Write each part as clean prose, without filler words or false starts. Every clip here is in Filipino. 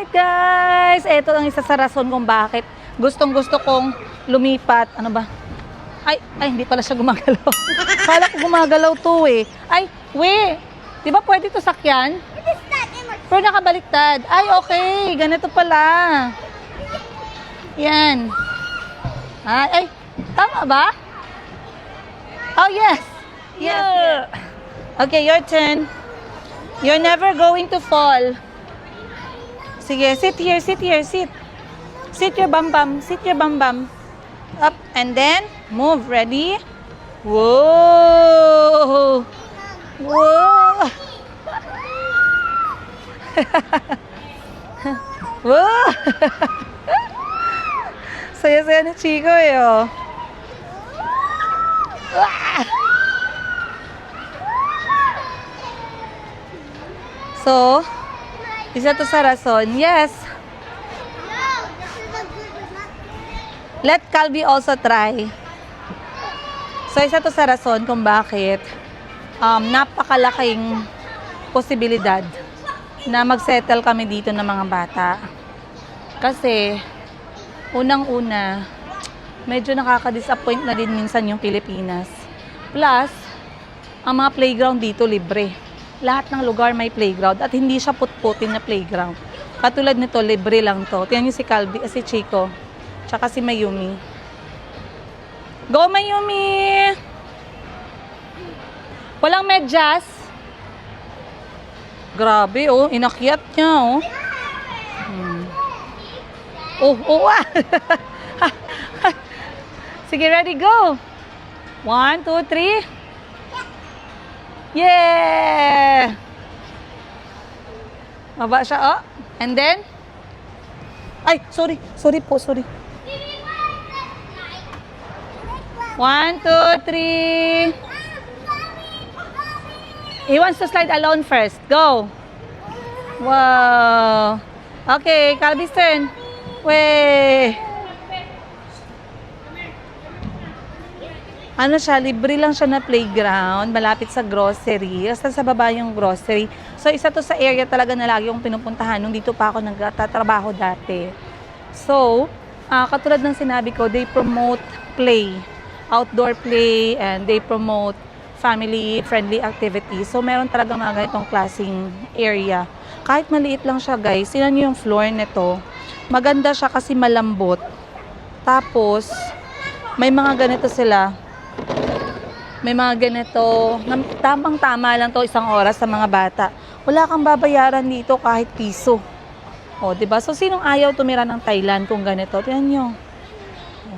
Alright guys, ito ang isa sa rason kung bakit gustong-gusto kong lumipat. Ano ba? Ay, hindi pala siya gumagalaw. Kala ko gumagalaw to eh. Ay, di ba pwede to sakyan? Pero nakabaliktad. Ay, okay. Ganito pala. Yan. Ay, tama ba? Oh, yes. Yes. Okay, your turn. You're never going to fall. Sige, sit here. Sit your bum. Sit your bum. Up and then move. Ready? Whoa! Whoa! Whoa! Saya-saya ni Chico eh, oh. So, isa to sa rason. Yes. Let Calvi also try. So, isa to sa rason kung bakit napakalaking posibilidad na mag-settle kami dito ng mga bata. Kasi, unang-una, medyo nakaka-disappoint na din minsan yung Pilipinas. Plus, ang mga playground dito libre. Lahat ng lugar may playground at hindi siya put-putin na playground. Katulad nito, libre lang to. Tingnan niyo si Calvi, si Chico, tsaka si Mayumi. Go, Mayumi! Walang medyas. Grabe, oh. Inakyat niya, oh. Sige, ready, go! 1, 2, 3. Yeah! Baba siya, oh. And then? Ay, sorry. Sorry po. 1, 2, 3. He wants to slide alone first. Go! Wow! Okay, Calvi's turn. Way! Ano siya, libre lang siya na playground, malapit sa grocery, hasta sa baba yung grocery. So, isa to sa area talaga na lagi yung pinupuntahan nung dito pa ako nagtatrabaho dati. So, katulad ng sinabi ko, they promote play, outdoor play, and they promote family-friendly activities. So, meron talaga mga ganitong klaseng area. Kahit maliit lang siya, guys, tingnan niyo yung floor nito. Maganda siya kasi malambot. Tapos, may mga ganito sila. May mga ganito, tamang-tama lang to isang oras sa mga bata. Wala kang babayaran dito kahit piso. O, diba? So, sinong ayaw tumira ng Thailand kung ganito? Tingnan nyo.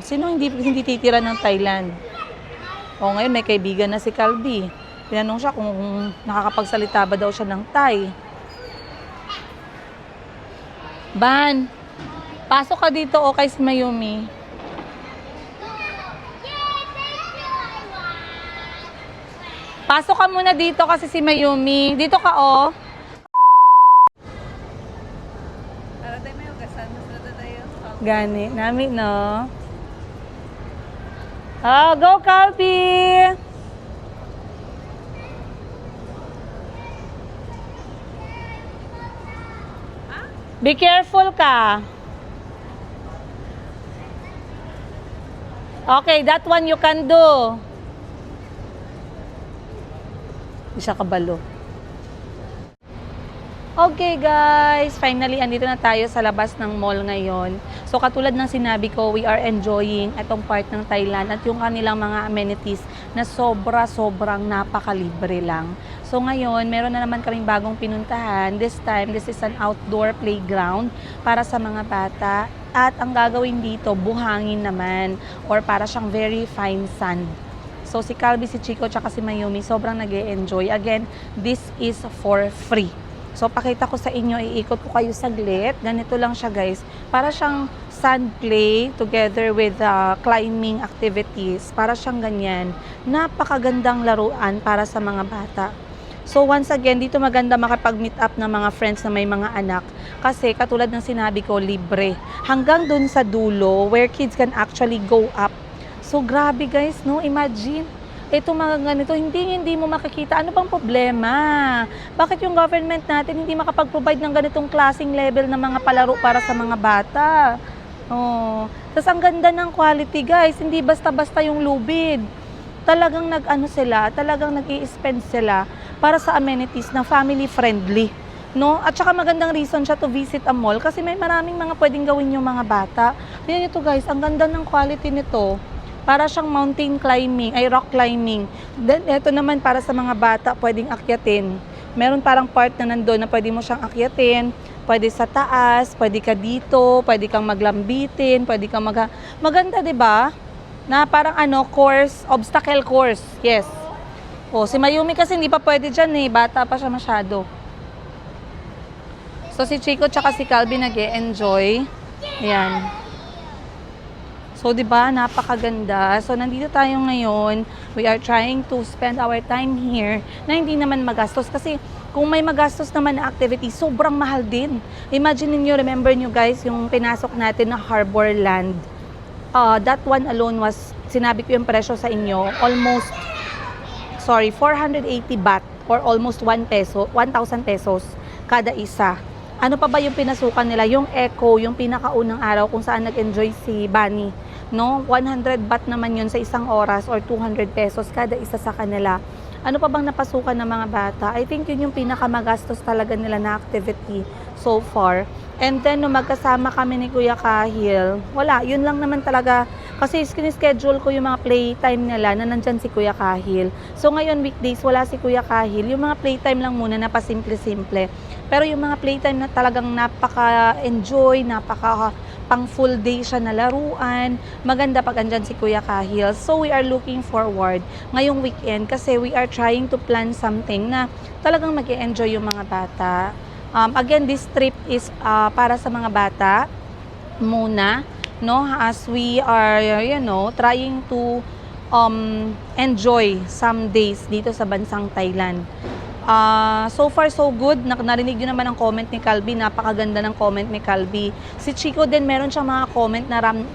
Sinong hindi titira ng Thailand? O, ngayon may kaibigan na si Calvi. Tinanong siya kung nakakapagsalita ba daw siya ng Thai. Ban, pasok ka dito o kay si Mayumi. Pasok ka muna dito kasi si Mayumi. Dito ka, oh. Gani. Nami, no? Oh, go, Calvi! Be careful ka. Okay, that one you can do. Hindi siya kabalo. Okay guys, finally andito na tayo sa labas ng mall ngayon. So katulad ng sinabi ko, we are enjoying itong part ng Thailand at yung kanilang mga amenities na sobrang napakalibre lang. So ngayon, meron na naman kaming bagong pinuntahan. This time, this is an outdoor playground para sa mga bata. At ang gagawin dito, buhangin naman or para siyang very fine sand. So, si Calvi, si Chico, tsaka si Mayumi, sobrang nag-e-enjoy. Again, this is for free. So, pakita ko sa inyo, iikot ko kayo saglit. Ganito lang siya, guys. Para siyang sand play together with climbing activities. Para siyang ganyan. Napakagandang laruan para sa mga bata. So, once again, dito maganda makapag-meet up ng mga friends na may mga anak. Kasi, katulad ng sinabi ko, libre. Hanggang dun sa dulo, where kids can actually go up. So, grabe guys, no? Imagine, ito mga ganito, hindi mo makikita. Ano bang problema? Bakit yung government natin hindi makapag-provide ng ganitong klaseng level ng mga palaro para sa mga bata? Oh, tas ang ganda ng quality guys, hindi basta-basta yung lubid. Talagang nag-ano sila, talagang nag-i-spend sila para sa amenities na family friendly. No? At saka magandang reason siya to visit a mall kasi may maraming mga pwedeng gawin yung mga bata. Yan ito guys, ang ganda ng quality nito. Para siyang mountain climbing, ay rock climbing. Then ito naman para sa mga bata pwedeng akyatin. Meron parang part na nandoon na pwede mo siyang akyatin. Pwede sa taas, pwede ka dito, pwede kang maglambitin, pwede kang maganda, 'di ba? Na parang course, obstacle course. Yes. O, si Mayumi kasi hindi pa pwede dyan bata pa siya masyado. So, si Chico tsaka si Calvin nag-e-enjoy. Ayan. So, di ba, napakaganda. So, nandito tayo ngayon. We are trying to spend our time here na hindi naman magastos. Kasi, kung may magastos naman na activity, sobrang mahal din. Imagine niyo, remember nyo guys, yung pinasok natin na Harborland. That one alone was, sinabi ko yung presyo sa inyo, almost, 480 baht or almost 1,000 pesos kada isa. Ano pa ba yung pinasukan nila? Yung Echo, yung pinakaunang araw kung saan nag-enjoy si Bunny. No? 100 baht naman yun sa isang oras or 200 pesos kada isa sa kanila. Ano pa bang napasukan ng mga bata? I think yun yung pinakamagastos talaga nila na activity so far. And then, nung magkasama kami ni Kuya Kahil, wala, yun lang naman talaga. Kasi schedule ko yung mga playtime nila na nandyan si Kuya Kahil. So, ngayon weekdays, wala si Kuya Kahil. Yung mga playtime lang muna na pasimple-simple. Pero yung mga playtime na talagang napaka-enjoy, pang full day siya na laruan. Maganda pag andyan si Kuya Kahil. So, we are looking forward ngayong weekend kasi we are trying to plan something na talagang mag-e-enjoy yung mga bata. Again, this trip is para sa mga bata muna, no? As we are, trying to enjoy some days dito sa bansang Thailand. So far so good. Narinig nyo naman ang comment ni Calby. Napakaganda ng comment ni Calby. Si Chico din meron siyang mga comment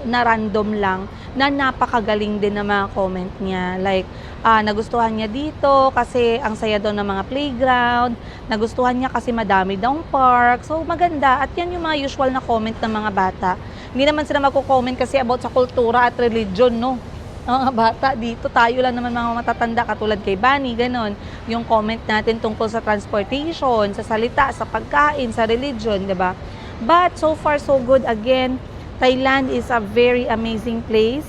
na random lang na napakagaling din ng mga comment niya. Like, nagustuhan niya dito kasi ang saya daw ng mga playground. Nagustuhan niya kasi madami daw park. So maganda. At yan yung mga usual na comment ng mga bata. Hindi naman sila magko-comment kasi about sa kultura at religion, no? Mga bata dito, tayo lang naman mga matatanda katulad kay Bunny, ganon. Yung comment natin tungkol sa transportation, sa salita, sa pagkain, sa religion, 'di ba? But so far so good. Again, Thailand is a very amazing place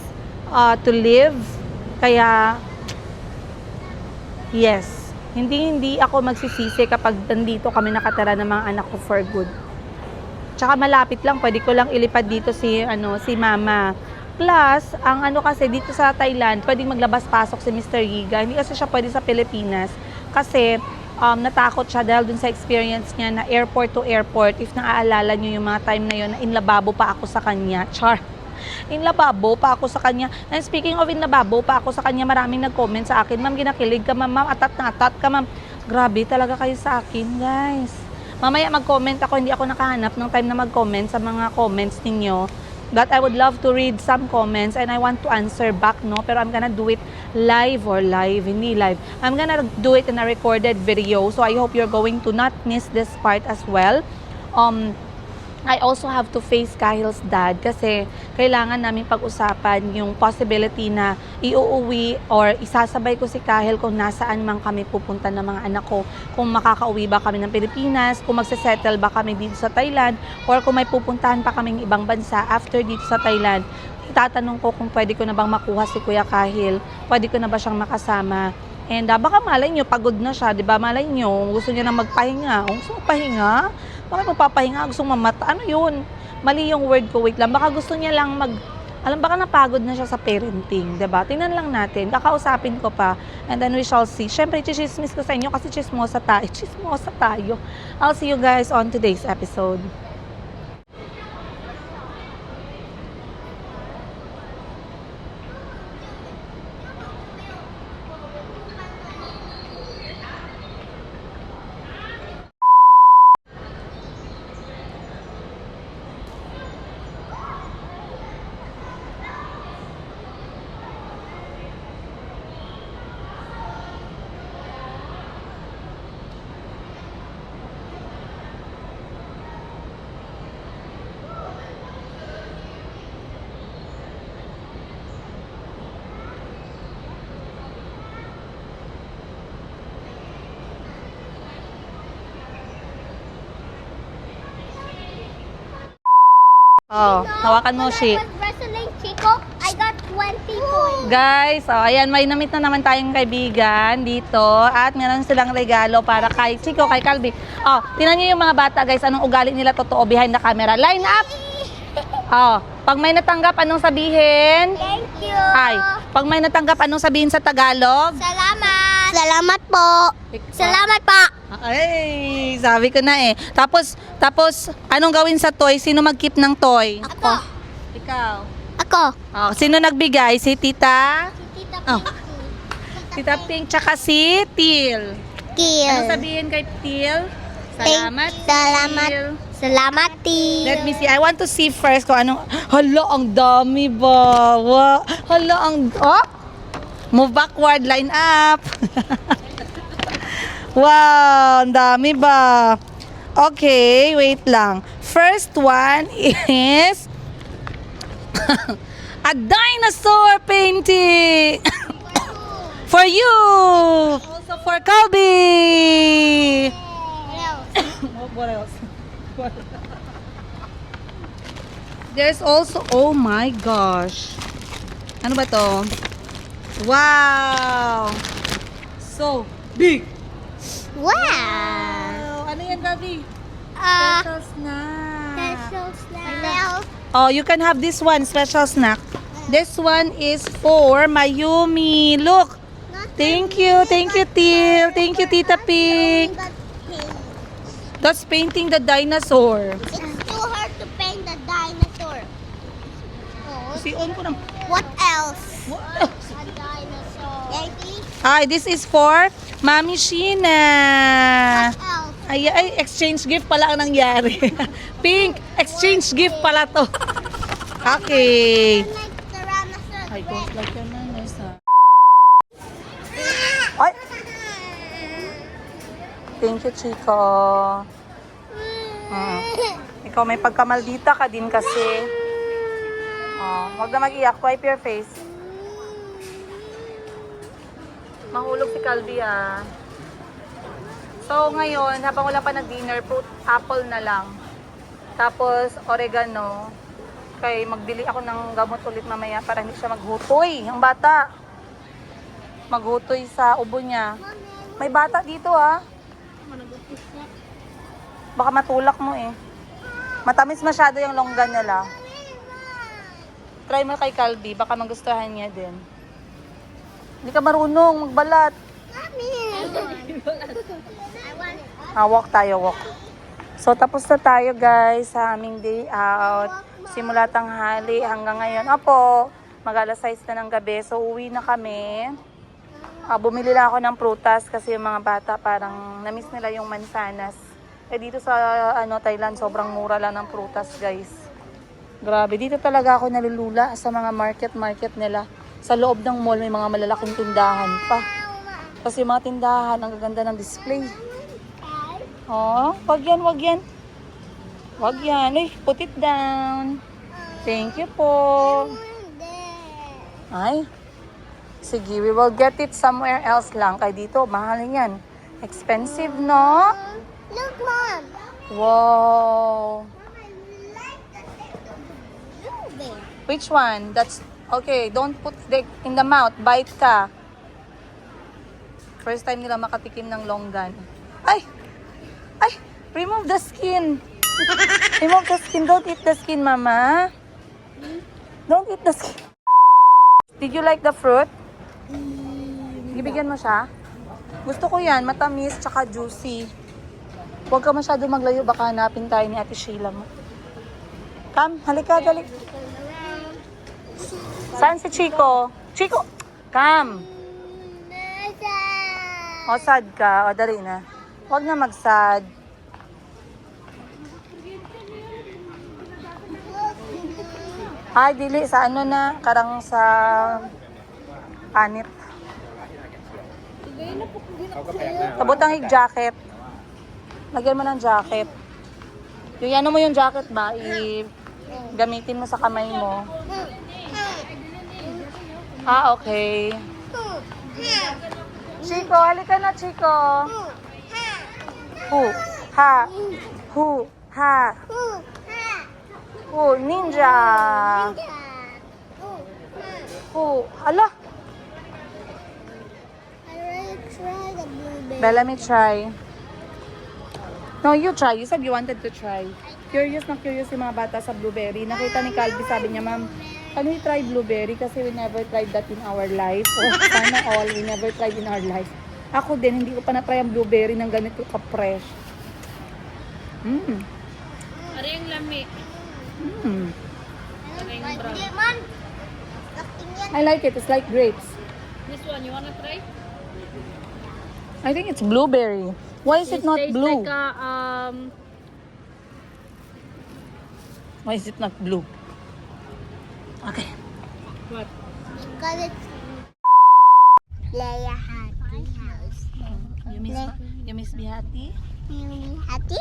to live. Kaya yes, hindi ako magsisisi kapag nandito kami nakatira ng mga anak ko for good. Tsaka malapit lang, pwede ko lang ilipad dito si Mama. Plus, ang kasi dito sa Thailand, pwedeng maglabas-pasok si Mr. Yiga. Hindi kasi siya pwede sa Pilipinas. Kasi natakot siya dahil dun sa experience niya na airport to airport. If naaalala niyo yung mga time na yun, na inlababo pa ako sa kanya. Char! Inlababo pa ako sa kanya. And speaking of inlababo pa ako sa kanya, maraming nag-comment sa akin. Ma'am, ginakilig ka, ma'am. Atat na atat ka, ma'am. Grabe talaga kayo sa akin, guys. Mamaya mag-comment ako. Hindi ako nakahanap ng time na mag-comment sa mga comments ninyo. But I would love to read some comments and I want to answer back, no? Pero I'm gonna do it hindi live. I'm gonna do it in a recorded video. So I hope you're going to not miss this part as well. I also have to face Kahil's dad kasi kailangan namin pag-usapan yung possibility na iuuwi or isasabay ko si Kahil kung nasaan man kami pupunta ng mga anak ko. Kung makakauwi ba kami ng Pilipinas, kung magse-settle ba kami dito sa Thailand, or kung may pupuntahan pa kaming ibang bansa after dito sa Thailand. Itatanong ko kung pwede ko na bang makuha si Kuya Kahil, pwede ko na ba siyang makasama. And baka malay nyo, pagod na siya, di ba? Malay nyo, gusto niya na magpahinga. Gusto magpahinga? Bakit magpapahinga? Gusto mamata? Ano yun? Mali yung word ko, wait lang. Baka gusto niya lang baka napagod na siya sa parenting, di ba? Tingnan lang natin. Kakausapin ko pa. And then we shall see. Siyempre, chismis ko sa inyo kasi chismosa tayo. Chismosa tayo. I'll see you guys on today's episode. Oh, hawakan mo, Shi. Wrestling Chico, I got 20 points. Guys, oh, ayan, may namit na naman tayong kaibigan dito. At meron silang regalo para kay Chico, kay Calvi. Oh, tinan niyo yung mga bata, guys. Anong ugali nila totoo behind the camera. Line up! Oh, pag may natanggap, anong sabihin? Thank you. Ay, pag may natanggap, anong sabihin sa Tagalog? Salamat. Salamat po. Salamat pa. Ay, sabi ko na eh. Tapos, anong gawin sa toy? Sino mag-keep ng toy? Ako. Ikaw. Ako. Oh, sino nagbigay? Si Tita? Tita Oh. Tita Pink, tsaka si Til. Kill. Ano sabihin kay Til? Salamat. Salamat. Til. Salamat, Til. Let me see. I want to see first kung anong... Hala, ang dami ba? Wow. Hala, ang... Oh! Move backward, line up. Wow, ang dami ba? Okay, wait lang. First one is... a dinosaur painting. For you. Also for Calvi. What else? There's also, oh my gosh. Ano ba to? Wow! So big! Wow. Wow! Ano yan, Gabi? Special snack. Special snack. Oh, you can have this one, special snack. This one is for Mayumi. Look! Thank you, Til. Thank you, Tita Pink. That's painting the dinosaur. It's too hard to paint the dinosaur. Oh, Si-on ko ng... what else? What? A dinosaur. Yankee? Ay, this is for Mami Sheena. What else? Ay, exchange gift pala ang nangyari. Pink, exchange gift pala to. Okay. Like Tyrannosaurus I Rex. don't like your nanas, ha? Ay, thank you, Chico. Ikaw may pagkamaldita ka din kasi. Oh, huwag na mag-iyak. Wipe your face. Mahulog si Calvi, ah. So, ngayon, habang wala pa nag-dinner, fruit, apple na lang. Tapos, oregano. Kaya magbili ako ng gamot ulit mamaya para hindi siya maghutoy. Ang bata. Maghutoy sa ubo niya. May bata dito, ah. Baka matulak mo eh. Matamis masyado yung longgan nila. Try mo kay Calvi, baka magustuhan niya din. Hindi ka marunong magbalat. Walk tayo, walk. So, tapos na tayo guys sa aming day out. Simula tanghali hanggang ngayon. Apo, mag-alas 6 na ng gabi. So, uwi na kami. Bumili lang ako ng prutas kasi yung mga bata parang namiss nila yung mansanas. Dito sa Thailand, sobrang mura lang ng prutas guys. Grabe, dito talaga ako nalulula sa mga market nila. Sa loob ng mall may mga malalaking tindahan pa. Kasi mga tindahan, ang gaganda ng display. Oh, wag yan, wag yan. Wag yan. Ay, put it down. Thank you po. Ay, sige, we will get it somewhere else lang. Kaya dito, mahal yan. Expensive, no? Look, Mom. Wow. Which one? That's okay. Don't put in the mouth. Bite ka. First time nila makatikim ng longgan. Ay! Ay! Remove the skin. Remove the skin. Don't eat the skin, Mama. Don't eat the skin. Did you like the fruit? Ibigyan mo siya? Gusto ko yan. Matamis tsaka juicy. Huwag ka masyado maglayo. Baka hanapin tayo ni Ate Sheila mo. Come, halika, dali. Saan si Chico? Chico! Come! O, sad ka. O, dali na. Huwag na mag-sad. Ay, dili. Sa ano na? Karang sa panit. Kabutang jacket. Lagyan mo ng jacket. Yung ano mo yung jacket ba? Gamitin mo sa kamay mo. Ah, okay. Chico, halika na, Chico. Hu, ha, hu, ha. Oh, ninja. Oh, ala. I already tried the blueberry. Bella, let me try. No, you try. You said you wanted to try. Curious na curious yung mga bata sa blueberry. Nakita ni Calvi, sabi niya, Ma'am, can we try blueberry? Kasi we never tried that in our life. Oh, sana all, we never tried in our life. Ako din, hindi ko pa na-try ang blueberry ng ganito ka-fresh. Ari ang lami. Man. I like it. It's like grapes. This one, you wanna try? I think it's blueberry. Why is it not tastes blue? like a, Why is it not blue? Okay. what? Because it's Leia Happy House. You miss Bihati? You happy?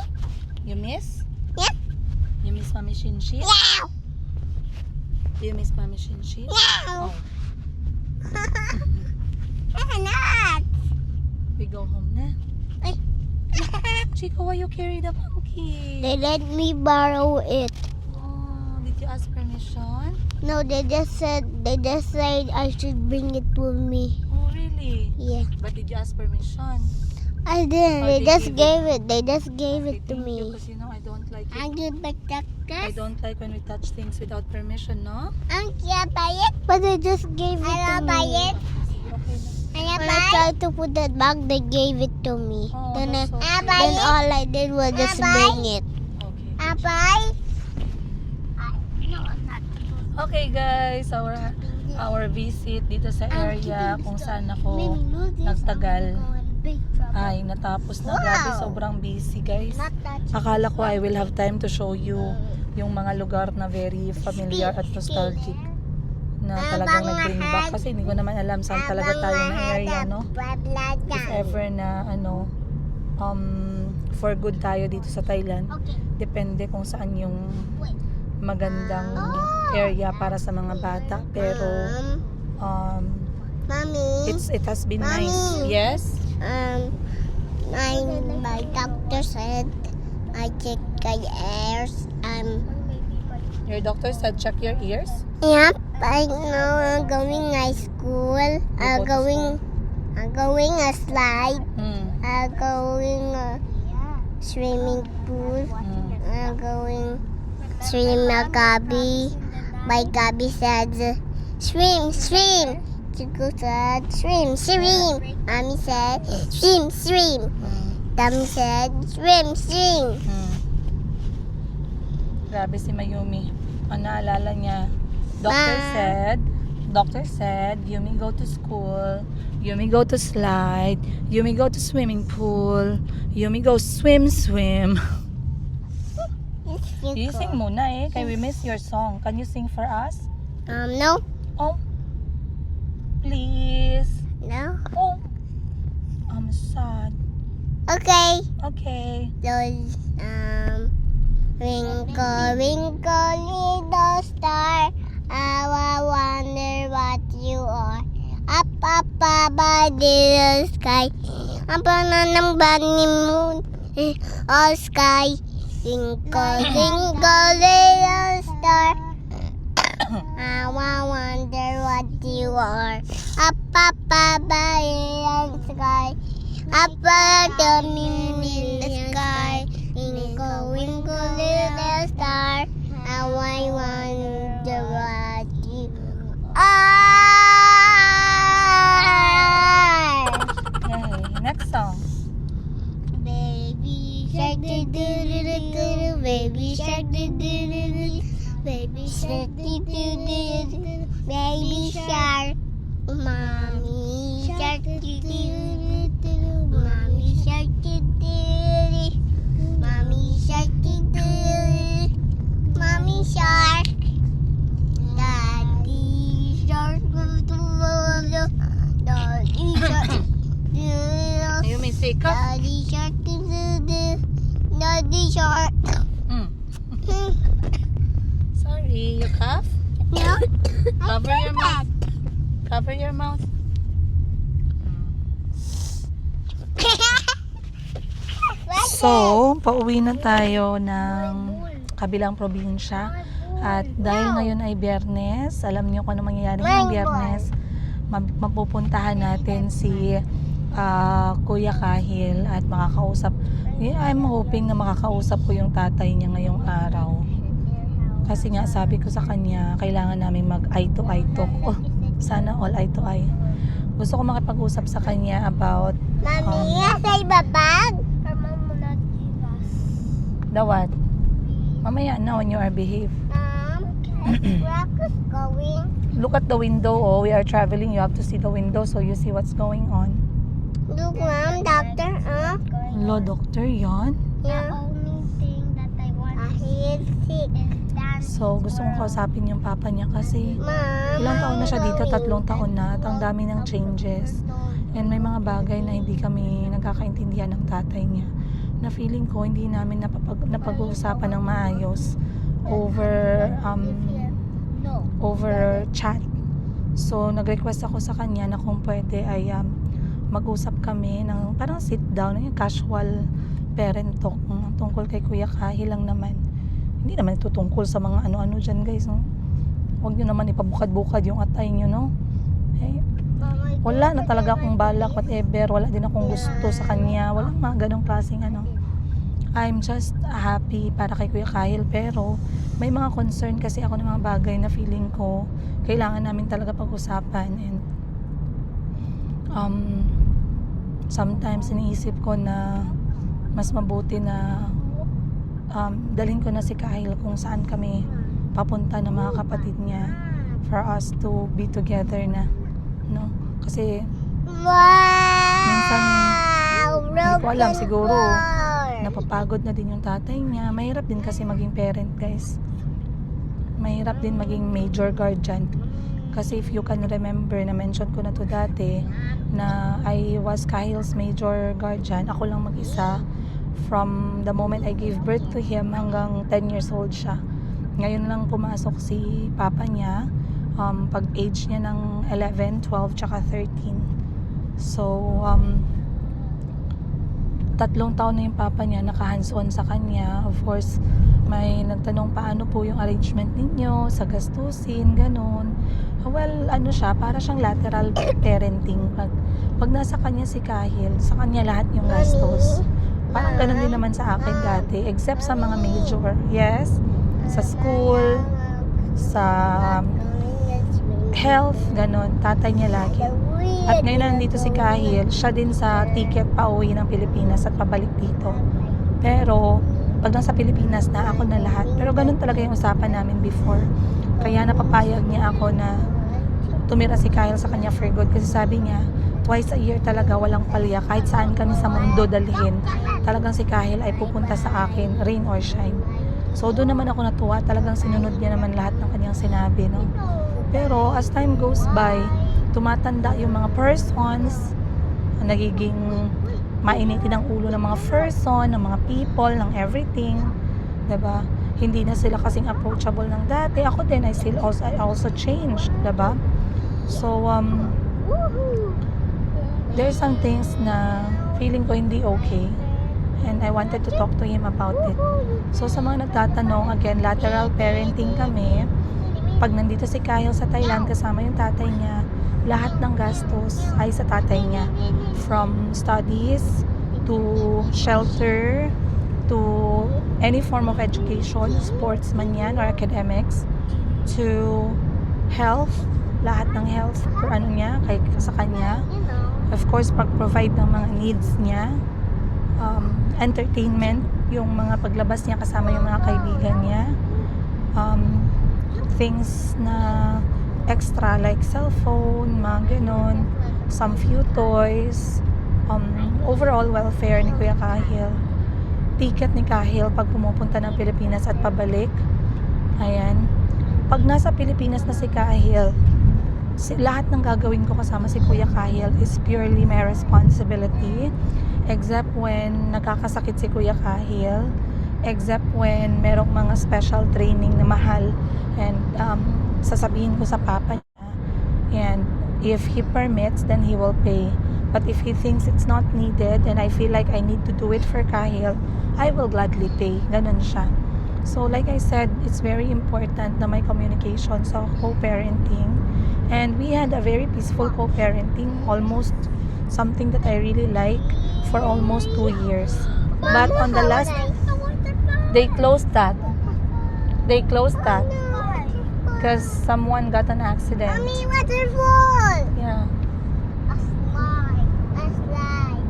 You miss? Yeah. You miss Mami Shinshi? Yeah. Do you miss Mami Shinshi? Yeah. Oh, Not. we go home na. Ay. Chico, why you carry the monkey? They let me borrow it. Oh, did you ask permission? No, they just said I should bring it with me. Oh, really? Yeah. But did you ask permission? I didn't. Oh, They they just gave gave it. They just gave Okay, it to thank you, me. because you know I don't like it. I'm good I protectors. don't like when we touch things without permission, no? I'm gonna buy it. But they just gave it to me. Buy it. Okay. When I tried to put that back, they gave it to me. Oh, then that's so cute. then all I did was just bring it. Okay. Buy. Okay guys, our visit dito sa area kung saan ako nagtagal ay natapos na. Grabe, sobrang busy guys. Akala ko I will have time to show you yung mga lugar na very familiar at nostalgic na talagang nag-bring back. Kasi hindi ko naman alam saan talaga tayo na area, no? If ever na for good tayo dito sa Thailand, depende kung saan yung magandang area para sa mga bata. Pero Mommy. it has been nice. Mommy. Yes? My doctor said I check my ears. Your doctor said check your ears? Yep. I know I'm going to school. I'm going a slide. I'm going a swimming pool. I'm going swim a Gabi. My Gabi said swim, swim. Chico said swim, swim. Mommy said swim, swim. Mommy said swim, swim. Grabe si Mayumi. Ang naalala niya, doctor said, Yumi go to school, Yumi go to slide, Yumi go to swimming pool, Yumi go swim. You sing muna eh, kaya we miss your song. Can you sing for us? No. Oh, please. No. Oh, I'm sad. Okay. Okay. Those, twinkle, twinkle, little star, how I wonder what you are. Up, up, above the sky, up on the bunny moon, all sky. Twinkle, twinkle, little star, how I wonder what you are. Up, up, above the sky, up above the moon in the sky. Twinkle, twinkle, little star, how I wonder what you are. Okay, next song. Baby shark, do do do do do. Baby shark, do do do do. Baby shark, do do do do. Baby shark, mommy shark, do do do do. Mommy shark, do do do. Mommy shark, do do do. Mommy shark, daddy shark, do do do. Daddy shark, do do. Mayumi, say ka. Daddy shark, do do do. Daddy shark. Sorry, you cough? No. Cover your mouth. Cover your mouth. So, pauwi na tayo ng kabilang probinsya. At dahil ngayon ay Biyernes, alam niyo kung ano mangyayari ngayong Biyernes, mapupuntahan natin si Kuya Kahil at makakausap. I'm hoping na makakausap ko yung tatay niya ngayong araw. Kasi nga sabi ko sa kanya, kailangan namin mag eye to eye talk. Oh, sana all eye to eye. Gusto ko makipag-usap sa kanya about Mami, sa ibabag? Or mama not give us? the what? Mamaya na when you are behave. Rock is going. Look at the window. Oh, we are traveling. You have to see the window so you see what's going on. Look, mom, doctor, Lo, doctor, yan. Yeah. The only thing that I want he's sick is dance. So, gusto kong kausapin yung papa niya kasi Mom, ilang taon na siya dito, 3 taon na at ang dami ng changes. And may mga bagay na hindi kami nagkakaintindihan ng tatay niya na feeling ko hindi namin napag-uusapan ng maayos over chat. So, nag-request ako sa kanya na kung pwede ay mag-usap kami ng parang sit down, yung casual parent talk tungkol kay Kuya Kahil lang naman. Hindi naman ito tungkol sa mga ano-ano dyan, guys. No? Huwag nyo naman ipabukad-bukad yung atay nyo, no? Eh, wala na talaga akong balak, whatever. Wala din akong gusto sa kanya. Walang mga ganong klaseng ano. I'm just happy para kay Kuya Kahil, pero may mga concern kasi ako ng mga bagay na feeling ko kailangan namin talaga pag-usapan. And sometimes iniisip ko na mas mabuti na dalhin ko na si Kahil kung saan kami papunta ng mga kapatid niya for us to be together na, no? Kasi minsan hindi ko alam, siguro napapagod na din yung tatay niya. Mahirap din kasi maging parent, guys. Mahirap din maging major guardian. Kasi if you can remember, na-mention ko na to dati, na I was Kahil's major guardian. Ako lang mag-isa from the moment I gave birth to him hanggang 10 years old siya. Ngayon lang pumasok si papa niya, pag age niya ng 11, 12, tsaka 13. So, 3 taon na yung papa niya, naka-hands-on sa kanya. Of course, may nagtanong paano po yung arrangement ninyo sa gastusin, ganun. Well, ano siya, para siyang lateral parenting. Pag nasa kanya si Kahil, sa kanya lahat yung gastos. Parang ganun din naman sa akin dati, except sa mga major. Yes, sa school, sa health, ganun. Tatay niya lagi. At ngayon na nandito si Kahil, siya din sa ticket pa uwi ng Pilipinas at pabalik dito. Pero, pag nasa Pilipinas na, ako na lahat. Pero ganun talaga yung usapan namin before. Kaya napapayag niya ako na tumira si Kahil sa kanya for good. Kasi sabi niya, twice a year talaga walang palya. Kahit saan kami sa mundo dalhin, talagang si Kahil ay pupunta sa akin, rain or shine. So doon naman ako natuwa. Talagang sinunod niya naman lahat ng kanyang sinabi. No? Pero as time goes by, tumatanda yung mga persons, nagiging mainitin ang ulo ng mga person, ng mga people, ng everything, 'di ba? Hindi na sila kasing approachable ng dati. Ako din, I also changed, 'di ba? So there's some things na feeling ko hindi okay, and I wanted to talk to him about it. So sa mga nagtatanong, again, lateral parenting kami. Pag nandito si Kahil sa Thailand kasama yung tatay niya, lahat ng gastos ay sa tatay niya. From studies, to shelter, to any form of education, sports man yan or academics, to health, lahat ng health, kung ano niya, sa kanya. Of course, pag-provide ng mga needs niya, entertainment, yung mga paglabas niya kasama yung mga kaibigan niya, things na extra like cellphone, mga ganon, some few toys, overall welfare ni Kuya Kahil, ticket ni Kahil pag pumupunta ng Pilipinas at pabalik. Ayan, pag nasa Pilipinas na si Kahil, lahat ng gagawin ko kasama si Kuya Kahil is purely my responsibility, except when nakakasakit si Kuya Kahil, except when merong mga special training na mahal, and sasabihin ko sa papa niya, and if he permits, then he will pay. But if he thinks it's not needed and I feel like I need to do it for Kahil, I will gladly pay. Ganun siya. So like I said, it's very important na may communication sa co-parenting. And we had a very peaceful co-parenting, almost something that I really like for almost 2 years. But on the last, they closed that. They closed that because someone got an accident. Mommy, waterfall! Yeah. A slide. A slide.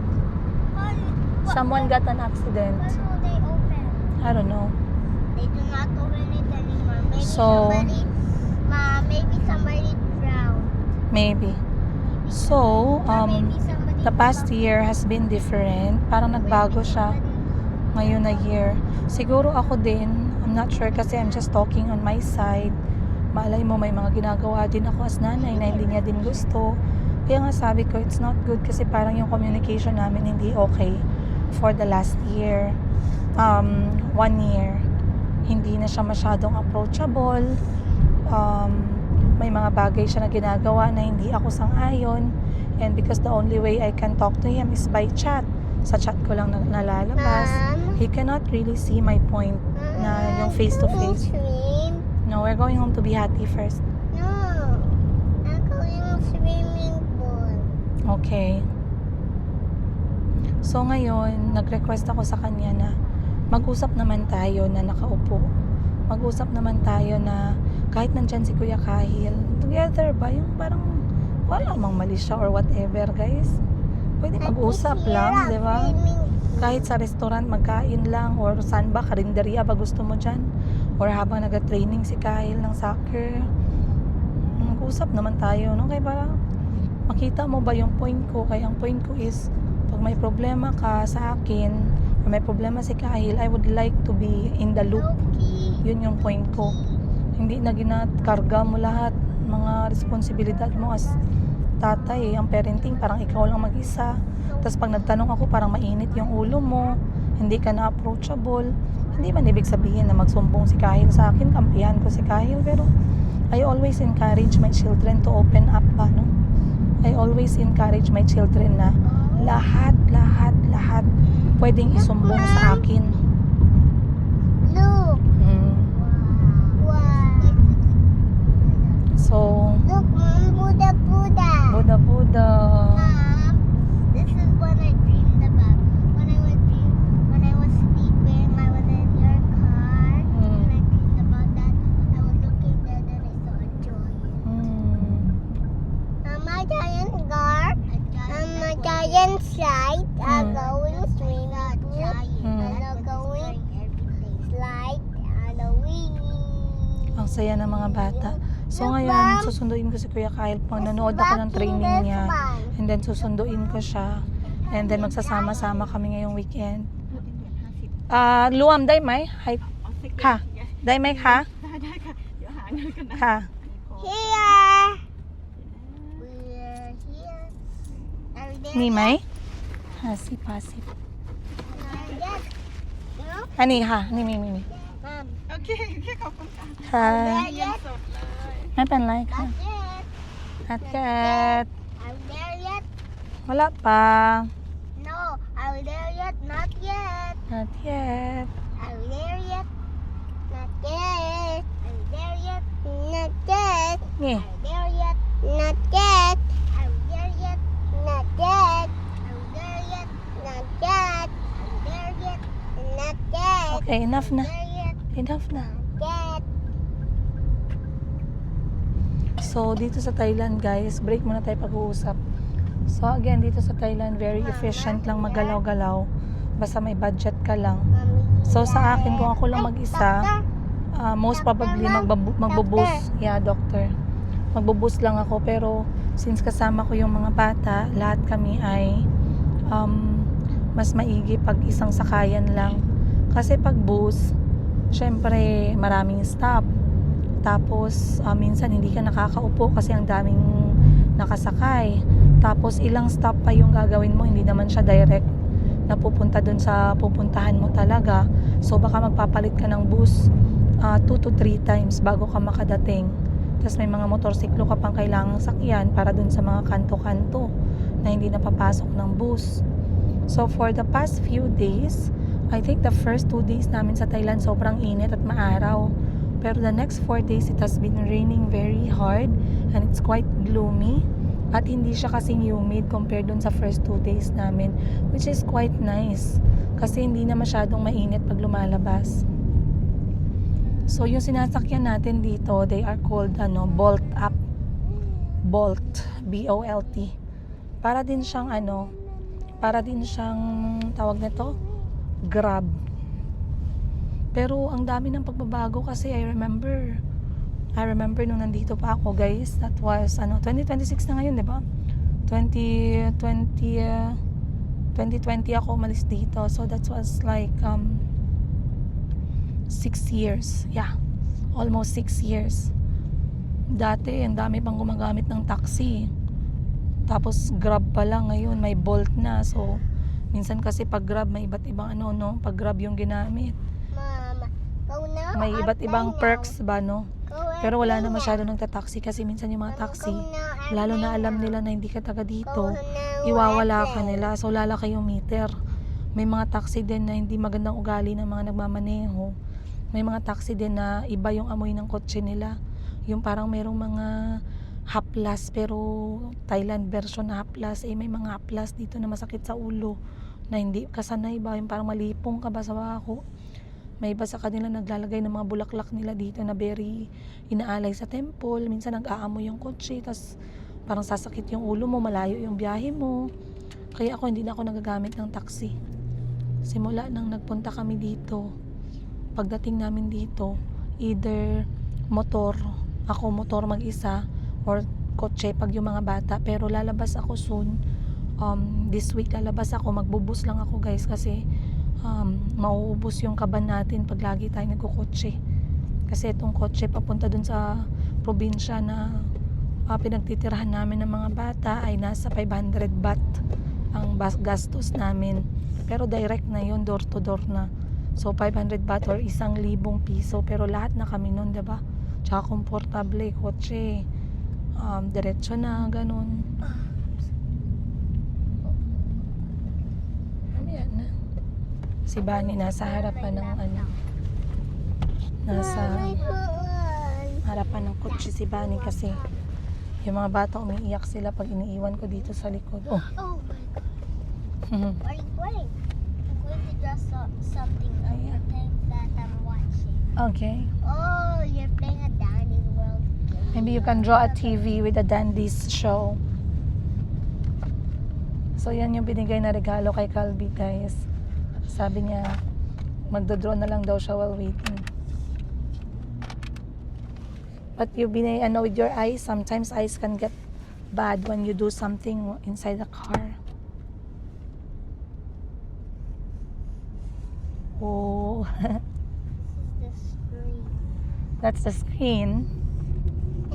Someone got an accident. When will they open? I don't know. They do not open it anymore. Maybe So- maybe somebody drowned. Maybe. So, Maybe somebody the past year has been different. Parang nagbago siya ngayon na year. Siguro ako din, I'm not sure kasi I'm just talking on my side. Malay mo may mga ginagawa din ako as nanay na hindi niya din gusto. Kaya nga sabi ko, it's not good kasi parang yung communication namin hindi okay for the last year. 1 year. Hindi na siya masyadong approachable. May mga bagay siya na ginagawa na hindi ako sang-ayon. And because the only way I can talk to him is by chat. Sa chat ko lang nalalabas. Mom? He cannot really see my point na yung face to face. Swim? No, we're going home to be happy first. No. I'm going to swimming pool. Okay. So ngayon, nag-request ako sa kanya na mag-usap naman tayo na nakaupo. Mag-usap naman tayo na kahit nandyan si Kuya Kahil, together ba? Yung parang wala mang mali siya or whatever, guys. Pwede mag-usap lang, di ba? Kahit sa restaurant, magkain lang or saan ba, karinderya ba gusto mo dyan? Or habang nag-training si Kahil ng soccer, mag-usap naman tayo, no? Kaya parang makita mo ba yung point ko? Kaya ang point ko is, pag may problema ka sa akin, or may problema si Kahil, I would like to be in the loop. Yun yung point ko. Hindi na ginakarga mo lahat mga responsibilidad mo as tatay. Ang parenting, parang ikaw lang mag-isa. Tapos pag nagtanong ako, parang mainit yung ulo mo. Hindi ka na approachable. Hindi man ibig sabihin na magsumbong si Kahil sa akin, kampihan ko si Kahil. Pero I always encourage my children to open up pa, no? I always encourage my children na lahat pwedeng isumbong sa akin. Look. Wow. So, Look, Mom, Buddha. Buddha. Mom, this is what I dreamed about. When I was sleeping, I was in your car. And I dreamed about that. I was looking there, and I saw a giant. A giant car. A giant slide. A going swimming pool. And a going slide. And a wing. Ang saya ng mga bata. So ngayon, susunduin ko si Kuya Kyle pag nanood ako ng training niya. And then susunduin ko siya. And then magsasama-sama kami ngayong weekend. Luam, day may? Hi. Ka. Day may ka? Ka. Here. We're here. Are we there Ni yet? may? Hasip. Not yet. No? Ani ha? Ni mi. Mom. Ha. There yet? ไม่เป็นไรค่ะ Not yet. Not yet. Are we there yet? Wala pa. No. Are we there yet? Not yet. Not yet. Are we there yet? Not yet. Are we there yet? Not yet. Ni. Are we there yet? Not yet. Are we there yet? Not yet. Are we there yet? Not yet. Are we there yet? Not yet. Okay, enough na. There yet? Enough na. Yet. So, dito sa Thailand, guys, break muna tayo pag-uusap. So, again, dito sa Thailand, very efficient lang magalaw-galaw. Basta may budget ka lang. So, sa akin, kung ako lang mag-isa, most probably magbubus. Yeah, doctor. Magbubus lang ako. Pero, since kasama ko yung mga bata, lahat kami ay mas maigi pag isang sakayan lang. Kasi pag bus, syempre, maraming stop. Tapos, minsan hindi ka nakakaupo kasi ang daming nakasakay. Tapos, ilang stop pa yung gagawin mo. Hindi naman siya direct na pupunta dun sa pupuntahan mo talaga. So, baka magpapalit ka ng bus 2 to 3 times bago ka makadating. Tapos, may mga motorsiklo ka pang kailangang sakyan para dun sa mga kanto-kanto na hindi napapasok ng bus. So, for the past few days, I think the first 2 days namin sa Thailand sobrang init at maaraw. Pero the next 4 days, it has been raining very hard and it's quite gloomy. At hindi siya kasing humid compared dun sa first 2 days namin, which is quite nice. Kasi hindi na masyadong mainit pag lumalabas. So, yung sinasakyan natin dito, they are called Bolt Up. Bolt. B-O-L-T. Para din siyang tawag nito, Grab. Pero ang dami ng pagbabago kasi I remember nung nandito pa ako, guys. That was 2026 na ngayon, 'di ba? 2020 ako umalis dito. So that was like 6 years. Yeah. Almost 6 years. Dati, ang dami pang gumagamit ng taxi. Tapos Grab pa lang, ngayon may Bolt na. So minsan kasi pag Grab may iba't ibang pag Grab yung ginamit. Mama, go now. May iba't ibang perks ba, no? Go Pero wala na masyado nagta-taxi kasi minsan yung mga taxi, lalo na alam nila na hindi ka taga dito, iwawala ka nila. So lalaki yung meter. May mga taxi din na hindi magandang ugali ng mga nagmamaneho. May mga taxi din na iba yung amoy ng kotse nila. Yung parang merong mga haplas, pero Thailand version na haplas. May mga haplas dito na masakit sa ulo na hindi kasanay ba, yung parang malipong ka ba sa bako. May iba sa kanila naglalagay ng mga bulaklak nila dito na very inaalay sa temple. Minsan nag-aamoy yung kotse, tas parang sasakit yung ulo mo, malayo yung biyahe mo. Kaya ako hindi na ako nagagamit ng taxi. Simula nang nagpunta kami dito, pagdating namin dito, either motor mag-isa, or kotse pag yung mga bata. Pero lalabas ako soon. This week lalabas ako, magbubus lang ako, guys, kasi mauubos yung kaban natin pag lagi tayo nagkukotse. Kasi itong kotse papunta dun sa probinsya na pinagtitirahan namin ng mga bata ay nasa 500 baht ang gastos namin. Pero direct na yun, door to door na. So 500 baht or 1,000 piso. Pero lahat na kami nun, diba? Tsaka komportable, kotse. Diretso na, ganun. Ayan na. Si Bani nasa harapan ng nasa harapan ng kotse si Bani kasi yung mga bata umiiyak sila pag iniiwan ko dito sa likod. Oh. Oh my God. What are you playing? I'm going to draw something on the thing that I'm watching. Okay. Oh, you're playing a Danny's World game. Maybe you can draw a TV with a Dandy's show. So yan yung binigay na regalo kay Calby, guys. Sabi niya magdodraw na lang daw siya while waiting. But you with your eyes, sometimes eyes can get bad when you do something inside the car. Oh. This is the screen. That's the screen.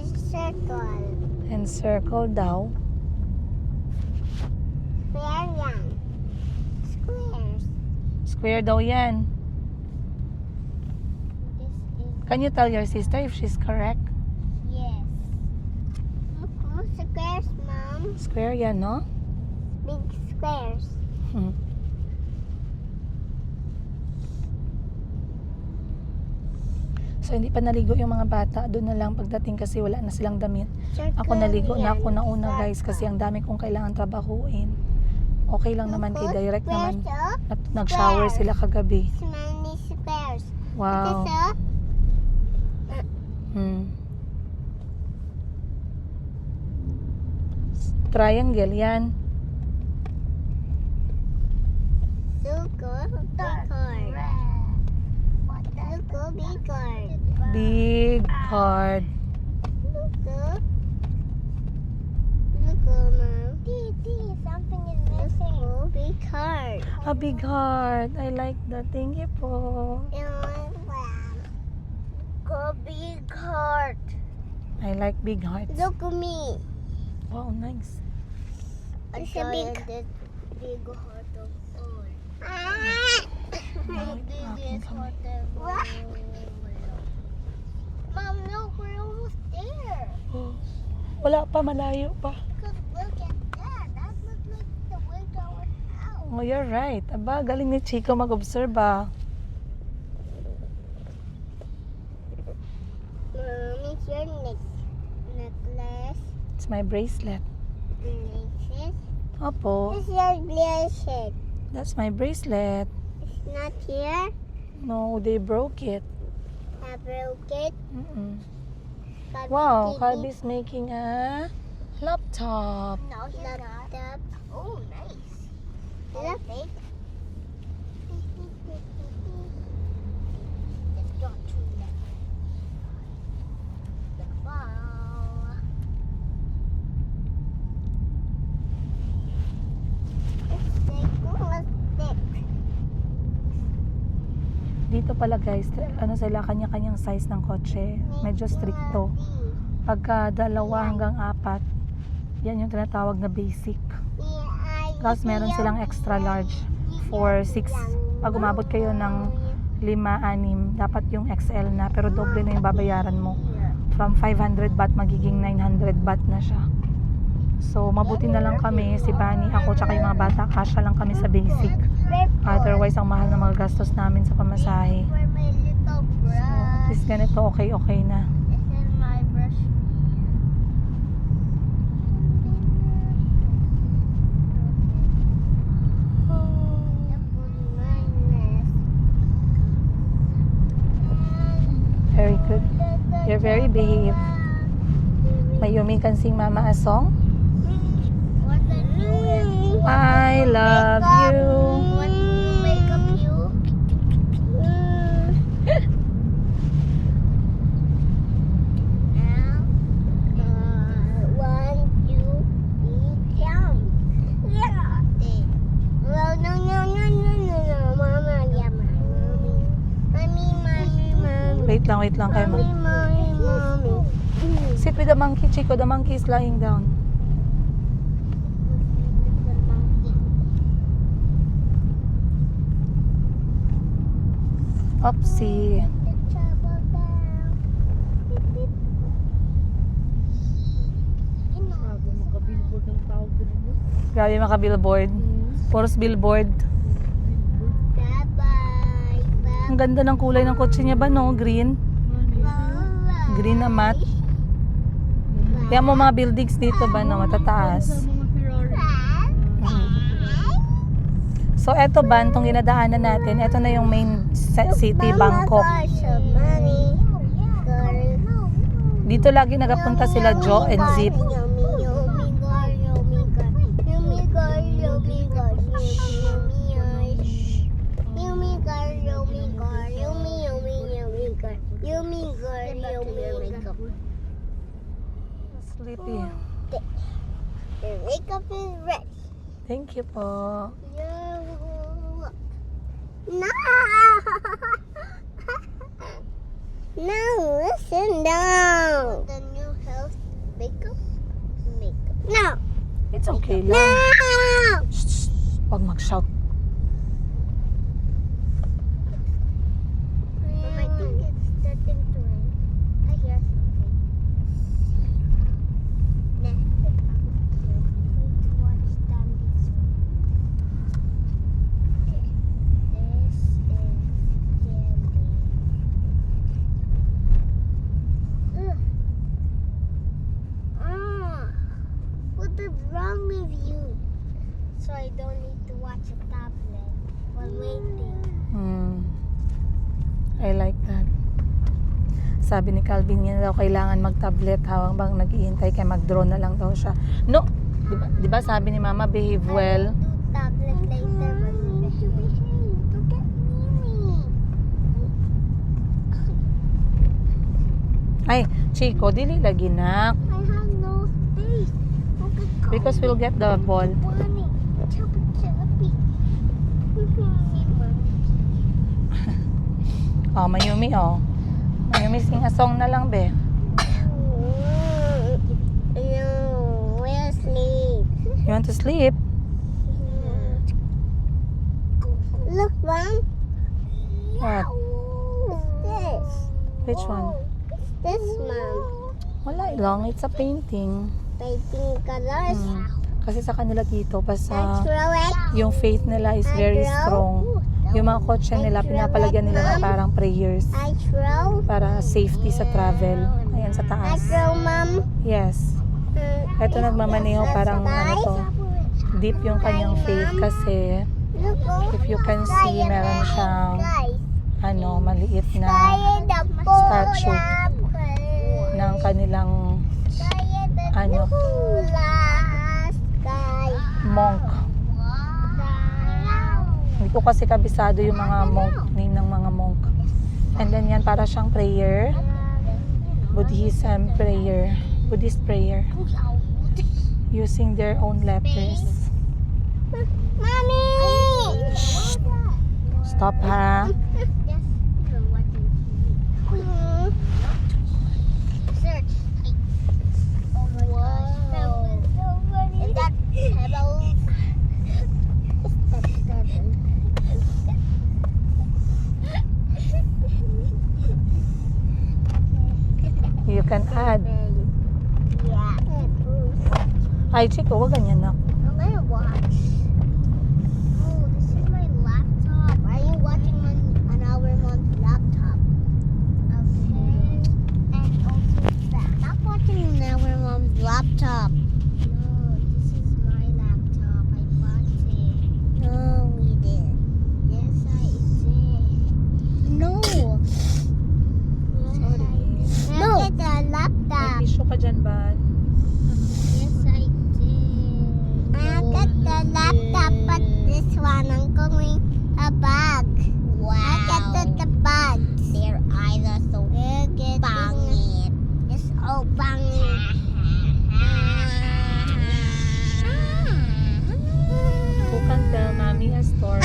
It's a circle. And circle daw. Square yan. Squares. Square daw yan. This is Can you tell your sister if she's correct? yes. Look, squares, Mom. Square yan, no? Big squares. So hindi pa naligo yung mga bata. Doon na lang pagdating kasi wala na silang damit. Ako naligo na ako nauna, guys, kasi ang dami kong kailangan trabahuin. Okay lang naman kay direct naman. Nag-shower sila kagabi. Many squares. Wow. This up. Triangle yan. Circle. Big card. Circle. Big card. Big card. Circle. Circle, Mom. Something is missing. Circle. Big card. A big heart. I like that. Thank you po. Go big heart. I like big hearts. Look at me. Wow, nice. It's a big heart of all. Now The it's walking biggest kami. heart of all. Mom, look, we're almost there. Oh. Wala pa, malayo pa. Because look at that. That looks like the way going out. Oh, you're right. Aba, galing ni Chico mag-observe ah. Mommy, it's your necklace. It's my bracelet. Bracelet. Opo, It's your bracelet. that's my bracelet. It's not here. No, they broke it. I broke it. Mm-mm. But Wow, we Calby's making a laptop. No, laptop. Oh, nice. Laptop. Let's go to the ball. Let's stick. Dito pala guys, ano sila, kanya-kanyang size ng kotse. Medyo stricto. Pagka 2 hanggang 4, yan yung tinatawag na basic. Tapos meron silang extra large for 6. Pag umabot kayo ng 5, 6, dapat yung XL na. Pero doble na yung babayaran mo. From 500 baht, magiging 900 baht na siya. So, mabuti na lang kami, si Bani, ako, tsaka yung mga bata, kasya lang kami sa basic. Otherwise, ang mahal na mga gastos namin sa pamasahe. For my little So, brush. is ganito, okay na. This is my brush. Very good. You're very behave. Mayumi can sing Mama a song. What the do? I love you. What make up you? Now, 1, 2, 3, jump. Yeah. Well, no, Mama, yeah, Mommy. Wait lang kayo. Mommy. Sit with the monkey, Chico. The monkey is lying down. Oopsie. Grabe, maka-billboard ng tawag din mo. Grabe maka-billboard. Puros billboard. Bye-bye. Ang ganda ng kulay ng kotse niya ba, no? Green. Green na matte. Kaya mo mga buildings dito ba, no? Sa Matataas. mga Ferrari. So, eto ba, itong ginadaanan natin, eto na yung main city, Bangkok. Dito lagi nagapunta sila Joe and Zip. Sleepy. Your makeup is ready. Thank you po. No! No, listen down. The new house makeup? Makeup. No! It's okay No! lang. Shh, huwag mag-shout. I think it's starting to rain. I hear something. Nah. Wait to watch them this one. This is candy. Ugh. What is wrong with you? So I don't need to watch a tablet while waiting. I like that. Sabi ni Calvin niya daw kailangan mag-tablet habang nag-iintay kaya mag-draw na lang daw siya. No! Diba sabi ni Mama, behave well. Do tablet later when we behave. Look at me. Ay, Chico, dili lagi na. I have no space. Okay, Because we'll get the ball. Bunny. Chubby, chubby. Oh, Mayumi, oh. Mayumi, sing a song na lang, be. No, we'll sleep. You want to sleep? Look, Mom. What? What's this? Which one? What's this, Mom? Wala lang. It's a painting. Painting colors. Kasi sa kanila dito, I basta throw it. yung faith nila is very strong. Yung mga kotse nila, pinapalagyan nila ng parang prayers I throw. para safety sa travel. Ayan, sa I taas. throw, Mom. Yes. Ito nagmamaneho parang ano to, deep yung kanyang faith kasi Look, oh. if you can see, meron siyang Guys. ano, maliit na The statue ng kanilang ano, monk. Hindi ko kasi kabisado yung mga monk, name ng mga monk. And then yan, para siyang prayer. Buddhist prayer. Using their own letters. Mommy! Stop ha. Search. Oh my gosh. Is that pebbles? You can add. Yeah. Ay, Chico, wag ganyan na. I'm gonna watch. Oh, this is my laptop. Are you watching on our mom's laptop? Okay. And also that. Stop watching on our mom's laptop. No, this is my laptop. I bought it. No, we did. Yes, I did. No. No. Look at the May laptop. tissue ka dyan ba? Yes, I did. I got the laptop, but this one I'm going a bag. Wow. I got the bag. Their eyes are so bangit. It's all bangit. Who can tell mommy a story?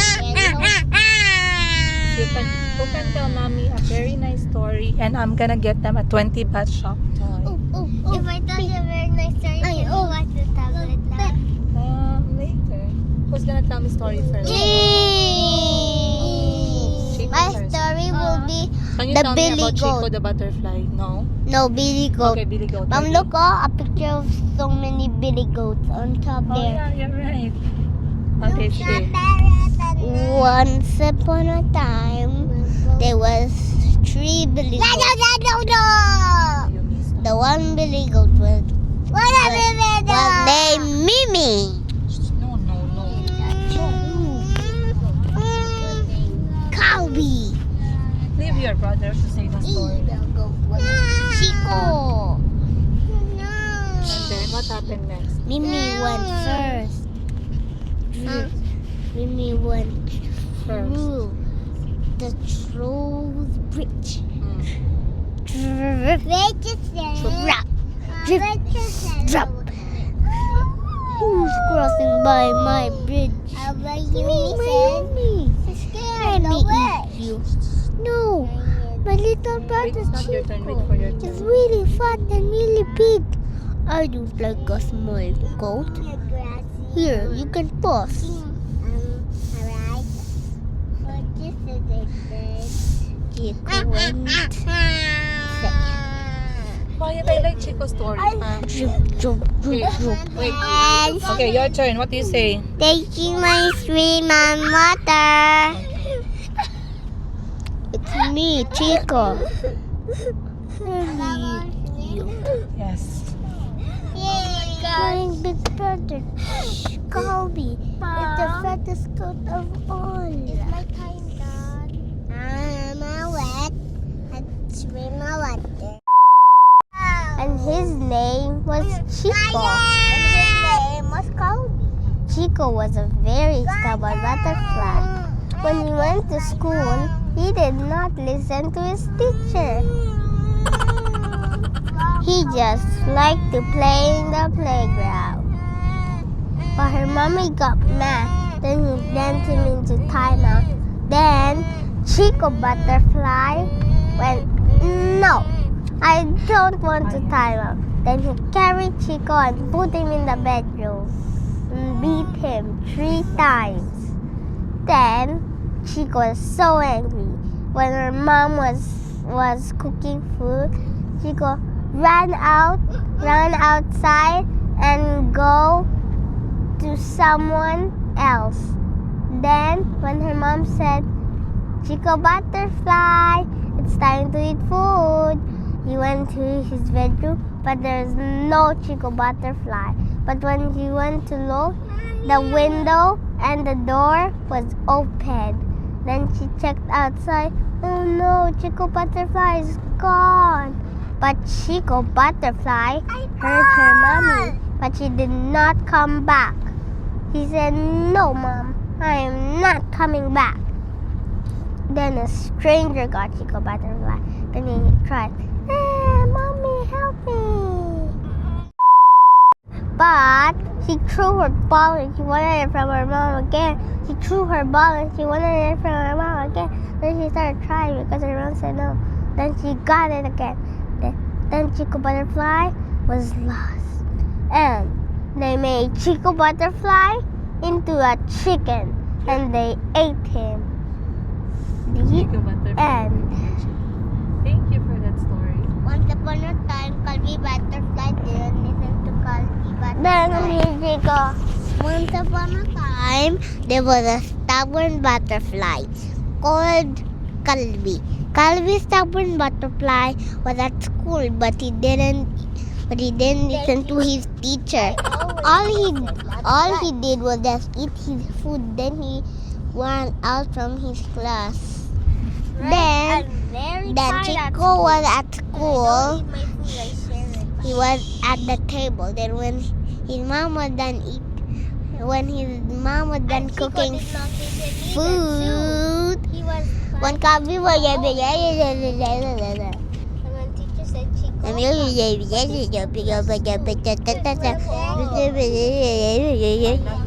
Who can tell mommy a very nice story? And I'm gonna get them a 20 baht shop toy. If I tell you a very nice story, can you watch the tablet now? Later. Who's gonna tell me story first? My story will be Can you the tell me Billy about Chico Goat. the butterfly? No? No, Billy Goat. Okay, Billy Goat. Mom, okay. look, a picture of so many Billy Goats on top Oh there. yeah, you're right. Okay, sige. Once upon a time, there was 3 Billy Goats. You missed. The one Billy Goat was named Mimi. No. Calby. Leave your brother to say the story. Chico. And then, what happened next? Mimi went first. Mimi went through the Trolls Bridge. Drop. Who's crossing by my bridge? Let me eat you. No, my little brother Wait, it's not your turn. Wait Chico for your is turn. really fat and really big. I don't like a small goat. Here, you can pause. Alright. But this is a good. Chico went second. Quiet, I like Chico's story. Jump. Wait. Okay, your turn. What do you say? Taking my stream and water. It's me, Chico. Yes. My big brother, Colby, is the fattest goat of all. It's my time, Dad. I'm wet. I swim my water. And his name was Chico. And his name was Colby. Chico was a very stubborn butterfly. When he went to school, he did not listen to his teacher. He just liked to play in the playground. But her mommy got mad. Then he sent him into timeout. Then Chico Butterfly went, "No, I don't want to timeout." Then he carried Chico and put him in the bedroom and beat him 3 times. Then Chico was so angry. When her mom was cooking food, Chico ran outside and go to someone else. Then, when her mom said, Chico Butterfly, it's time to eat food, he went to his bedroom, but there's no Chico Butterfly. But when he went to look, the window and the door was open. Then she checked outside. Oh no, Chico Butterfly is gone. But Chico Butterfly heard her mommy, but she did not come back. He said, no, Mom, I am not coming back. Then a stranger got Chico Butterfly. Then he cried, Mommy, help me. But she threw her ball and she wanted it from her mom again. She threw her ball and she wanted it from her mom again. Then she started crying because her mom said no. Then she got it again. Then Chico Butterfly was lost. And they made Chico Butterfly into a chicken. And they ate him. The Chico Butterfly. end. Thank you for that story. Once upon a time, Calvi Butterfly didn't listen to Calvi Butterfly. Once upon a time, there was a stubborn butterfly called Calvi. Calvi's stubborn butterfly was at school, but he didn't listen to his teacher. All he did was just eat his food. Then he ran out from his class. Then Chico was at school. He was at the table. Then when his mom was done cooking food, when Kabi was Oh.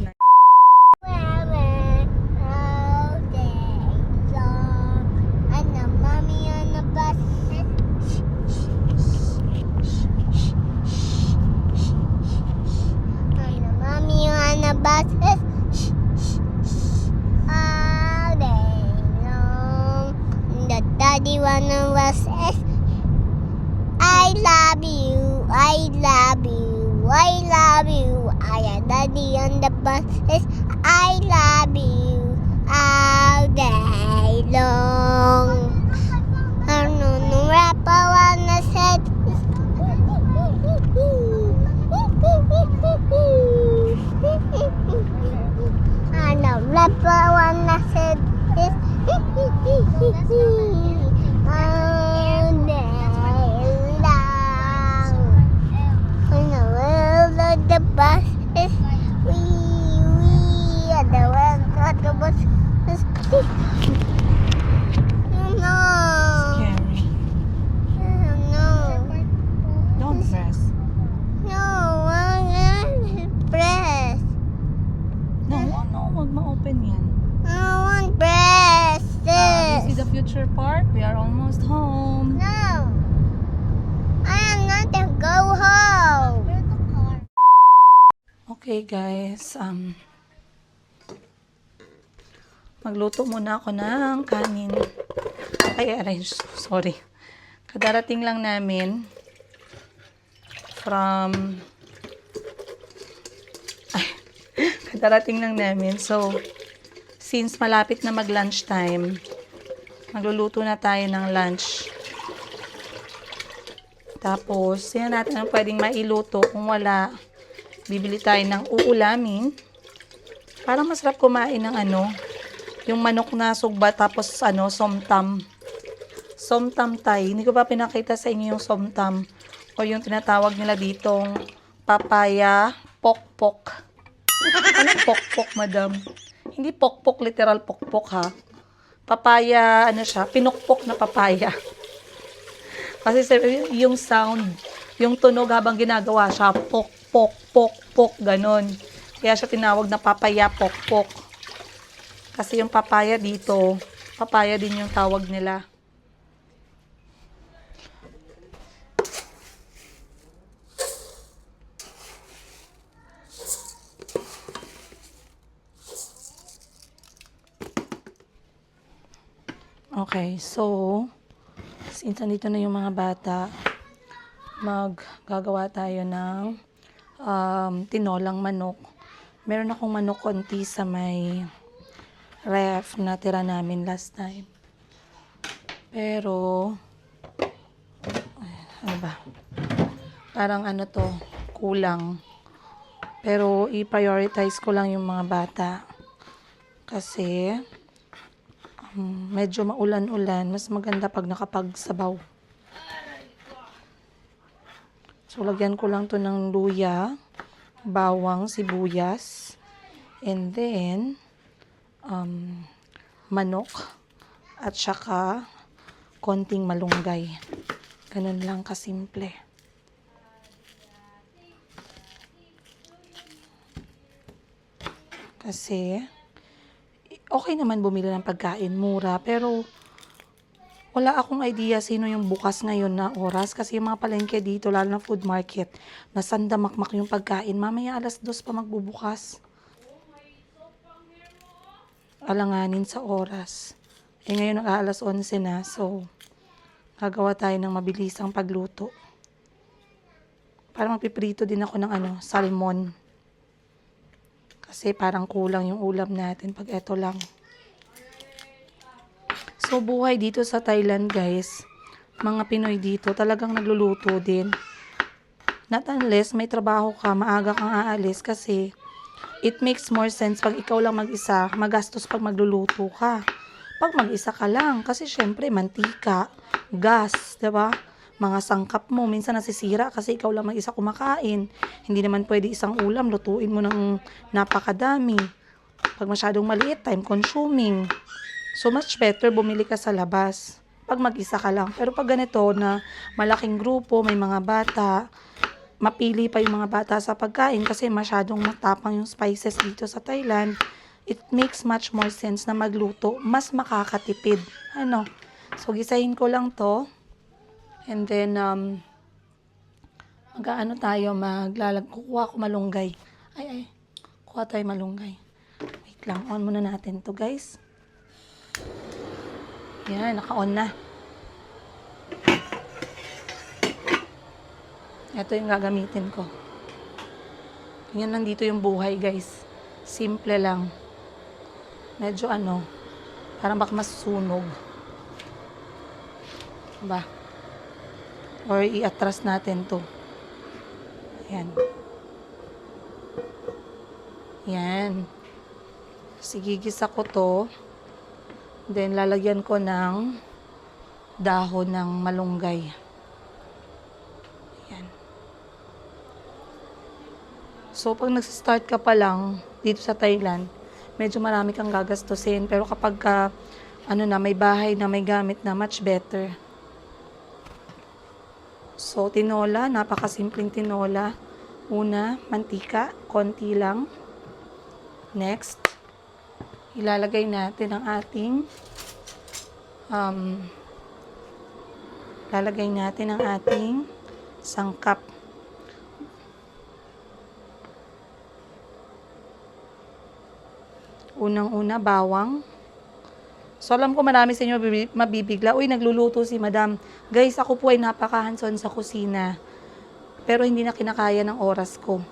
Daddy wanna was I love you, I love you, I love you. I am daddy on the bus. I love you all day long. I don't know rapper wanna said. I know rapper wanna said this. All day long. In the world of the buses, we are the ones of the buses. No. Scary. No. Don't press. No, I want press. No, wag ma-open yan. I want press. You see the future park? We are almost home. No. I am not to go home. Okay guys, magluto muna ako ng kanin. Sorry. Kadarating lang namin So, since malapit na mag-lunch time, magluluto na tayo ng lunch. Tapos, yan natin ang pwedeng mailuto. Kung wala, bibili tayo ng uulamin. Parang masarap kumain ng yung manok na sugba tapos somtam. Somtam Thai. Hindi ko pa pinakita sa inyo yung somtam. O yung tinatawag nila ditong papaya pokpok. Anong pokpok, madam? Hindi pokpok, literal pokpok ha. Papaya, siya, pinukpok na papaya. Kasi yung sound, yung tunog habang ginagawa siya, pok, pok, pok, pok, ganon. Kaya siya tinawag na papaya pokpok. Kasi yung papaya dito, papaya din yung tawag nila. Okay, so, since nandito na yung mga bata, maggagawa tayo ng tinolang manok. Meron akong manok konti sa may ref na tira namin last time. Pero, ano ba? Parang ano to, kulang. Pero i-prioritize ko lang yung mga bata. Kasi, medyo maulan-ulan. Mas maganda pag nakapagsabaw. So, lagyan ko lang to ng luya, bawang, sibuyas, and then, manok, at saka, konting malunggay. Ganun lang kasimple. Kasi, okay naman bumili ng pagkain, mura, pero wala akong idea sino yung bukas ngayon na oras kasi yung mga palengke dito, lalo na food market, nasandamakmak yung pagkain. Mamaya 2:00 pa magbubukas. Alanganin sa oras. Ngayon 11:00 na, so gagawa tayo ng mabilisang pagluto. Para magpiprito din ako ng salmon. Kasi parang kulang yung ulam natin pag eto lang. So, buhay dito sa Thailand, guys. Mga Pinoy dito, talagang nagluluto din. Not unless may trabaho ka, maaga kang aalis kasi it makes more sense pag ikaw lang mag-isa, magastos pag magluluto ka. Pag mag-isa ka lang, kasi syempre, mantika, gas, diba? Mga sangkap mo, minsan nasisira kasi ikaw lang mag-isa kumakain. Hindi naman pwede isang ulam, lutuin mo ng napakadami. Pag masyadong maliit, time consuming. So, much better bumili ka sa labas pag mag-isa ka lang. Pero pag ganito na malaking grupo, may mga bata, mapili pa yung mga bata sa pagkain kasi masyadong matapang yung spices dito sa Thailand, it makes much more sense na magluto. Mas makakatipid. So, gisahin ko lang to. And then, kukuha ko malunggay. Kuha tayo malunggay. Wait lang, on muna natin to, guys. Yan, naka-on na. Ito yung gagamitin ko. Yan lang dito yung buhay, guys. Simple lang. Medyo parang baka masusunog. Ba? Or i-atras natin to. Ayan. Yan. Sigigisa ko to. Then, lalagyan ko ng dahon ng malunggay. Ayan. So, pag nag-start ka pa lang dito sa Thailand, medyo marami kang gagastusin. Pero kapag may bahay na may gamit na, much better. So, tinola, napakasimpleng tinola. Una, mantika, konti lang. Next, ilalagay natin ang ating sangkap. Unang-una, bawang. So, alam ko marami sa inyo mabibigla. Uy, nagluluto si madam. Guys, ako po ay napaka-hands-on sa kusina. Pero hindi na kinakaya ng oras ko.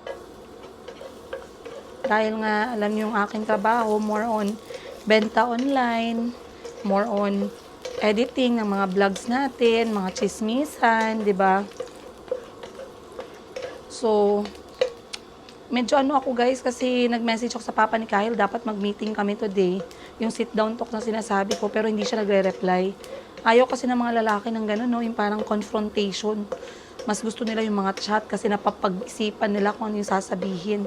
Dahil nga, alam niyo yung aking trabaho, more on benta online, more on editing ng mga vlogs natin, mga chismisan, di ba? So, medyo ako guys, kasi nag-message ako sa papa ni Kyle, dapat mag-meeting kami today. Yung sit-down talk na sinasabi ko, pero hindi siya nagre-reply. Ayaw kasi ng mga lalaki ng gano'n, yung parang confrontation. Mas gusto nila yung mga chat kasi napapag-isipan nila kung ano yung sasabihin.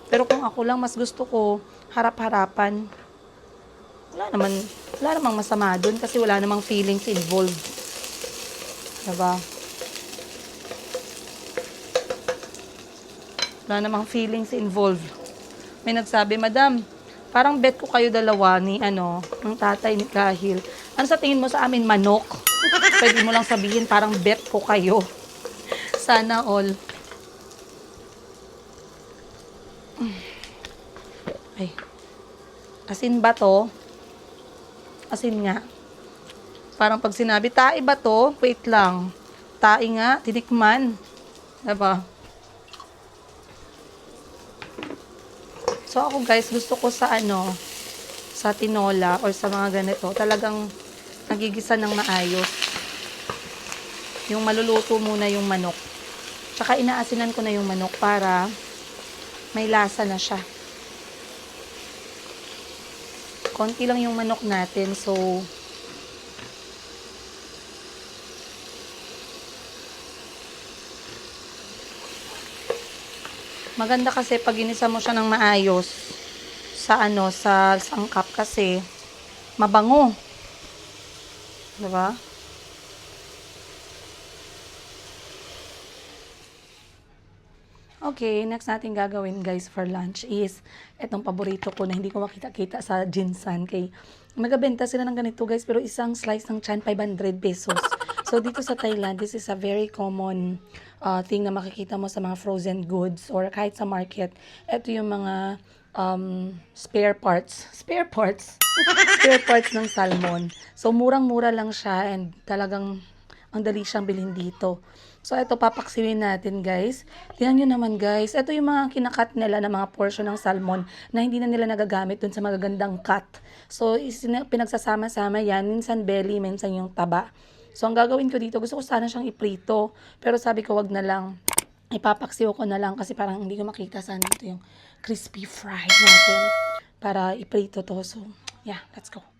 Pero kung ako lang, mas gusto ko harap-harapan. Wala namang masama dun kasi wala namang feelings involved. Diba? Wala namang feelings involved. May nagsabi, Madam, parang bet ko kayo dalawa ng tatay ni Kahil. Ano sa tingin mo sa amin, manok? Pwede mo lang sabihin, parang bet ko kayo. Sana all. Ay. Asin ba to? Asin nga. Parang pag sinabi, tae ba to? Wait lang. Tae nga, tinikman. Diba? So, So ako guys, gusto ko sa sa tinola or sa mga ganito, talagang nagigisa ng maayos. Yung maluluto muna yung manok. Tsaka inaasinan ko na yung manok para may lasa na siya. Konti lang yung manok natin, so maganda kasi pag ginisa mo siya ng maayos sa sa sangkap kasi mabango. 'Di ba? Okay, next natin gagawin guys for lunch is etong paborito ko na hindi ko makita-kita sa Jinsan kay magabenta sila ng ganito guys pero isang slice ng chan 500 pesos. So dito sa Thailand, this is a very common thing na makikita mo sa mga frozen goods or kahit sa market. Ito yung mga spare parts spare parts ng salmon. So murang-mura lang siya and talagang ang dali siyang bilhin dito. So, ito, papaksiwin natin, guys. Tingnan nyo naman, guys. Ito yung mga kinakat nila na mga portion ng salmon na hindi na nila nagagamit dun sa magagandang cut. So, pinagsasama-sama yan. Minsan belly, minsan yung taba. So, ang gagawin ko dito, gusto ko sana siyang iprito. Pero sabi ko, wag na lang. Ipapaksiw ko na lang kasi parang hindi ko makita saan dito yung crispy fried natin para iprito to. So, yeah, let's go.